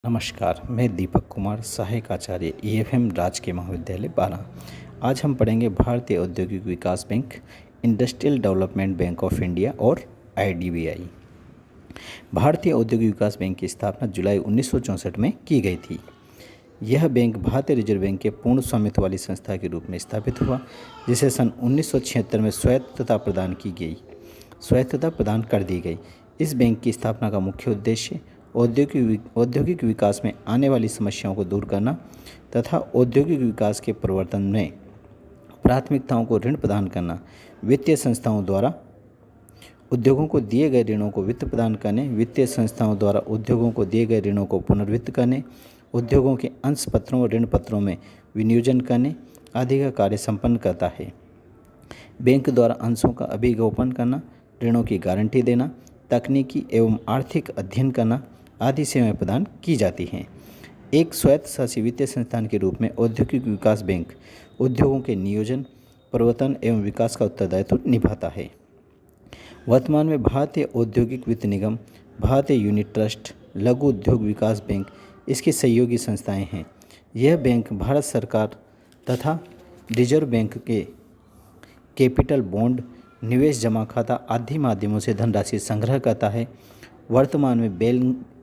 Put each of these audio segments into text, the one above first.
नमस्कार, मैं दीपक कुमार, सहायक आचार्य ईएफएम राजकीय महाविद्यालय बारा। आज हम पढ़ेंगे Bharatiya Audyogik Vikas bank, industrial development bank of India और आईडीबीआई। भारतीय औद्योगिक विकास बैंक की स्थापना जुलाई 1964 में की गई थी। यह बैंक भारतीय रिजर्व बैंक के पूर्ण स्वामित्व वाली संस्था के रूप में स्थापित हुआ, जिसे सन 1976 में स्वायत्तता प्रदान कर दी गई। इस बैंक की स्थापना का मुख्य उद्देश्य औद्योगिक विकास में आने वाली समस्याओं को दूर करना तथा औद्योगिक विकास के प्रवर्तन में प्राथमिकताओं को ऋण प्रदान करना, वित्तीय संस्थाओं द्वारा उद्योगों को दिए गए ऋणों को वित्त प्रदान करने, वित्तीय संस्थाओं द्वारा उद्योगों को दिए गए ऋणों को पुनर्वित्त करने, उद्योगों के अंश पत्रों और ऋण पत्रों में विनियोजन करने आदि का कार्य संपन्न करता है। बैंक द्वारा अंशों का अभिगोपन करना, ऋणों की गारंटी देना, तकनीकी एवं आर्थिक अध्ययन करना आदि सेवाएं प्रदान की जाती हैं। एक स्वायत्तशासी वित्तीय संस्थान के रूप में औद्योगिक विकास बैंक उद्योगों के नियोजन, प्रवर्तन एवं विकास का उत्तरदायित्व निभाता है। वर्तमान में भारतीय औद्योगिक वित्त निगम, भारतीय यूनिट ट्रस्ट, लघु उद्योग विकास बैंक इसकी सहयोगी संस्थाएं हैं। यह बैंक भारत सरकार तथा रिजर्व बैंक के कैपिटल बॉन्ड, निवेश जमा खाता आदि माध्यमों से धनराशि संग्रह करता है।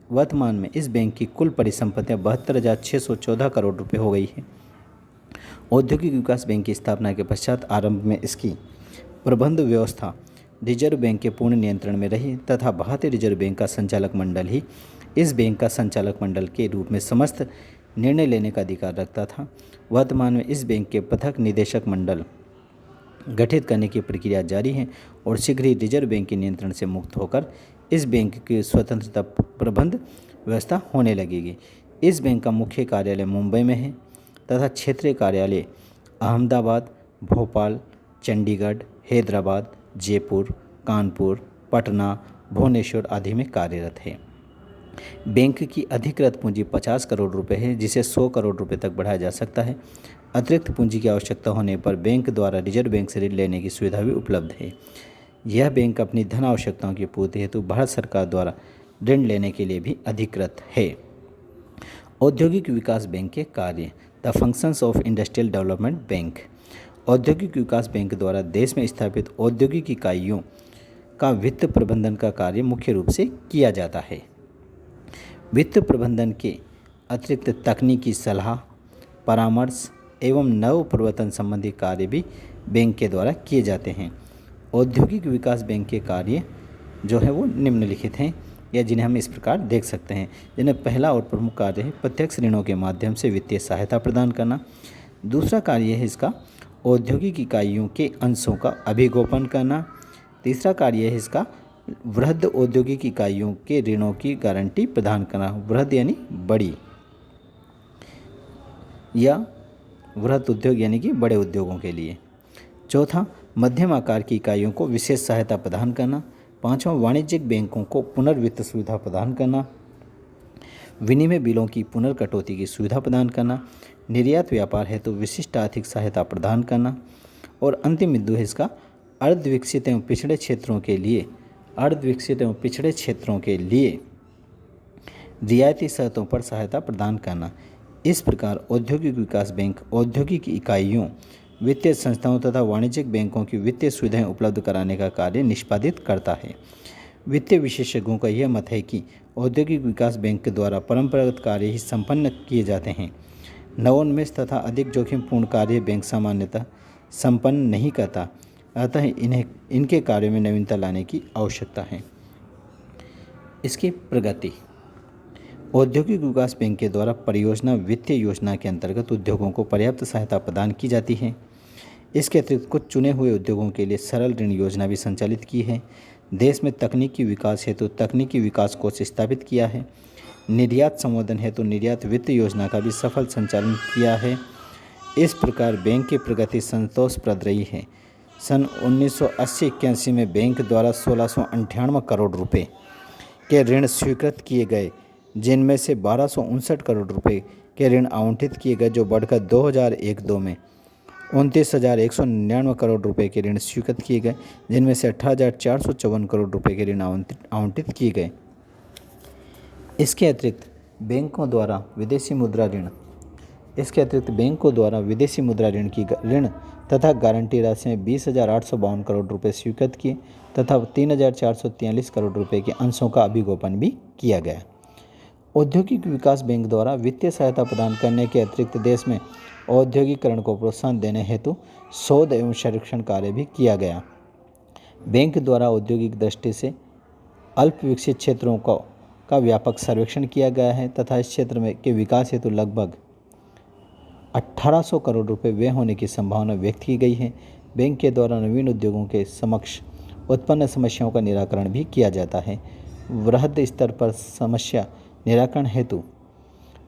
वर्तमान में इस बैंक की कुल परिसंपत्तियां 72,614 करोड़ रुपए हो गई है। औद्योगिक विकास बैंक की स्थापना के पश्चात आरंभ में इसकी प्रबंध व्यवस्था रिजर्व बैंक के पूर्ण नियंत्रण में रही तथा भारतीय रिजर्व बैंक का संचालक मंडल ही इस बैंक का संचालक मंडल के रूप में समस्त निर्णय लेने का अधिकार रखता था। वर्तमान में इस बैंक के पृथक निदेशक मंडल गठित करने की प्रक्रिया जारी है और शीघ्र ही रिजर्व बैंक के नियंत्रण से मुक्त होकर इस बैंक की स्वतंत्रता प्रबंध व्यवस्था होने लगेगी। इस बैंक का मुख्य कार्यालय मुंबई में है तथा क्षेत्रीय कार्यालय अहमदाबाद, भोपाल, चंडीगढ़, हैदराबाद, जयपुर, कानपुर, पटना, भुवनेश्वर आदि में कार्यरत है। बैंक की अधिकृत पूंजी 50 करोड़ रुपए है, जिसे 100 करोड़ रुपए तक बढ़ाया जा सकता है। अतिरिक्त पूंजी की आवश्यकता होने पर बैंक द्वारा रिजर्व बैंक से ऋण लेने की सुविधा भी उपलब्ध है। यह बैंक अपनी धन आवश्यकताओं की पूर्ति हेतु भारत सरकार द्वारा ऋण लेने के लिए भी अधिकृत है। औद्योगिक विकास बैंक के कार्य, the functions of industrial development bank. औद्योगिक विकास बैंक द्वारा देश में स्थापित औद्योगिक इकाइयों का वित्त प्रबंधन का कार्य मुख्य रूप से किया जाता है। वित्त प्रबंधन के अतिरिक्त तकनीकी सलाह, परामर्श एवं नव प्रवर्तन संबंधी कार्य भी बैंक के द्वारा किए जाते हैं। औद्योगिक विकास बैंक के कार्य जो है वो निम्नलिखित हैं या जिन्हें हम इस प्रकार देख सकते हैं, जिन्हें पहला और प्रमुख कार्य है प्रत्यक्ष ऋणों के माध्यम से वित्तीय सहायता प्रदान करना। दूसरा कार्य है इसका औद्योगिक इकाइयों के अंशों का अभिगोपन करना। तीसरा कार्य है इसका वृहद औद्योगिक इकाइयों के ऋणों की गारंटी प्रदान करना, वृहद यानी बड़ी, या वृहद उद्योग यानी कि बड़े उद्योगों के लिए। चौथा, मध्यम आकार की इकाइयों को विशेष सहायता प्रदान करना। पांचवा, वाणिज्यिक बैंकों को पुनर्वित्त सुविधा प्रदान करना। विनिमय बिलों की पुनर्कटौती की सुविधा प्रदान करना। निर्यात व्यापार हेतु विशिष्ट आर्थिक सहायता प्रदान करना। और अंतिम बिंदु है इसका अर्धविकसित एवं पिछड़े क्षेत्रों के लिए रियायती शर्तों पर सहायता प्रदान करना। इस प्रकार औद्योगिक विकास बैंक औद्योगिक इकाइयों, वित्तीय संस्थाओं तथा वाणिज्यिक बैंकों की वित्तीय सुविधाएं उपलब्ध कराने का कार्य निष्पादित करता है। वित्तीय विशेषज्ञों का यह मत है कि औद्योगिक विकास बैंक के द्वारा परंपरागत कार्य ही संपन्न किए जाते हैं। नवोन्मेष तथा अधिक जोखिमपूर्ण कार्य बैंक सामान्यतः संपन्न नहीं करता, अतः इनके कार्यों में नवीनता लाने की आवश्यकता है। इसकी प्रगति, औद्योगिक विकास बैंक के द्वारा परियोजना वित्तीय योजना के अंतर्गत उद्योगों को पर्याप्त सहायता प्रदान की जाती है। इसके अतिरिक्त कुछ चुने हुए उद्योगों के लिए सरल ऋण योजना भी संचालित की है। देश में तकनीकी विकास हेतु तकनीकी विकास कोष स्थापित किया है। निर्यात संवर्धन हेतु निर्यात वित्त योजना का भी सफल संचालन किया है। इस प्रकार बैंक की प्रगति संतोषप्रद रही है। सन 1980-81 में बैंक द्वारा 1698 करोड़ रुपए के ऋण स्वीकृत किए गए, जिनमें से 1259 करोड़ रुपए के ऋण आवंटित किए गए, जो बढ़कर 2001-2 में 29,199 करोड़ रुपए के ऋण स्वीकृत किए गए, जिनमें से 18,454 करोड़ रुपए के ऋण आवंटित किए गए। इसके अतिरिक्त बैंकों द्वारा विदेशी मुद्रा ऋण। इसके अतिरिक्त बैंकों द्वारा विदेशी मुद्रा ऋण की ऋण तथा गारंटी राशि में 20,852 करोड़ रुपए स्वीकृत किए तथा 3,443 करोड़ रुपए के अंशों का अभिगोपन भी किया गया। औद्योगिक विकास बैंक द्वारा वित्तीय सहायता प्रदान करने के अतिरिक्त देश में औद्योगिकरण को प्रोत्साहन देने हेतु शोध एवं सर्वेक्षण कार्य भी किया गया। बैंक द्वारा औद्योगिक दृष्टि से अल्प विकसित क्षेत्रों का व्यापक सर्वेक्षण किया गया है तथा इस क्षेत्र में के विकास हेतु लगभग 1800 करोड़ रुपए व्यय होने की संभावना व्यक्त की गई है। बैंक के द्वारा नवीन उद्योगों के समक्ष उत्पन्न समस्याओं का निराकरण भी किया जाता है। वृहद स्तर पर समस्या निराकरण हेतु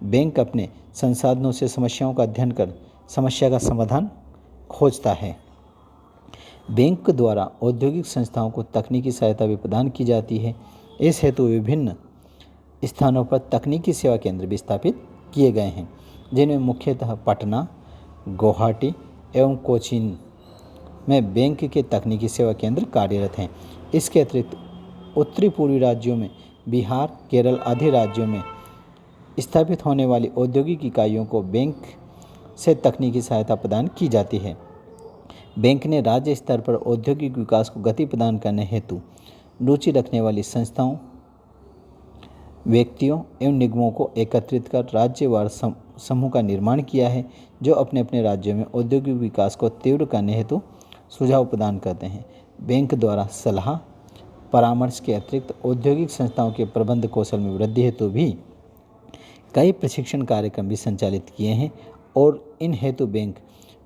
बैंक अपने संसाधनों से समस्याओं का अध्ययन कर समस्या का समाधान खोजता है। बैंक द्वारा औद्योगिक संस्थाओं को तकनीकी सहायता भी प्रदान की जाती है। इस हेतु विभिन्न स्थानों पर तकनीकी सेवा केंद्र भी स्थापित किए गए हैं, जिनमें मुख्यतः पटना, गुवाहाटी एवं कोचीन में बैंक के तकनीकी सेवा केंद्र कार्यरत हैं। इसके अतिरिक्त उत्तरी पूर्वी राज्यों में बिहार, केरल आदि राज्यों में स्थापित होने वाली औद्योगिक इकाइयों को बैंक से तकनीकी सहायता प्रदान की जाती है। बैंक ने राज्य स्तर पर औद्योगिक विकास को गति प्रदान करने हेतु रुचि रखने वाली संस्थाओं, व्यक्तियों एवं निगमों को एकत्रित कर राज्यवार समूह का निर्माण किया है, जो अपने अपने राज्यों में औद्योगिक विकास को तीव्र करने हेतु सुझाव प्रदान करते हैं। बैंक द्वारा सलाह परामर्श के अतिरिक्त औद्योगिक संस्थाओं के प्रबंध कौशल में वृद्धि हेतु भी कई प्रशिक्षण कार्यक्रम भी संचालित किए हैं और इन हेतु बैंक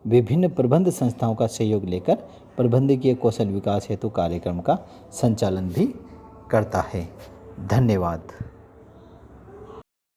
विभिन्न प्रबंध संस्थाओं का सहयोग लेकर प्रबंधकीय कौशल विकास हेतु कार्यक्रम का संचालन भी करता है। धन्यवाद।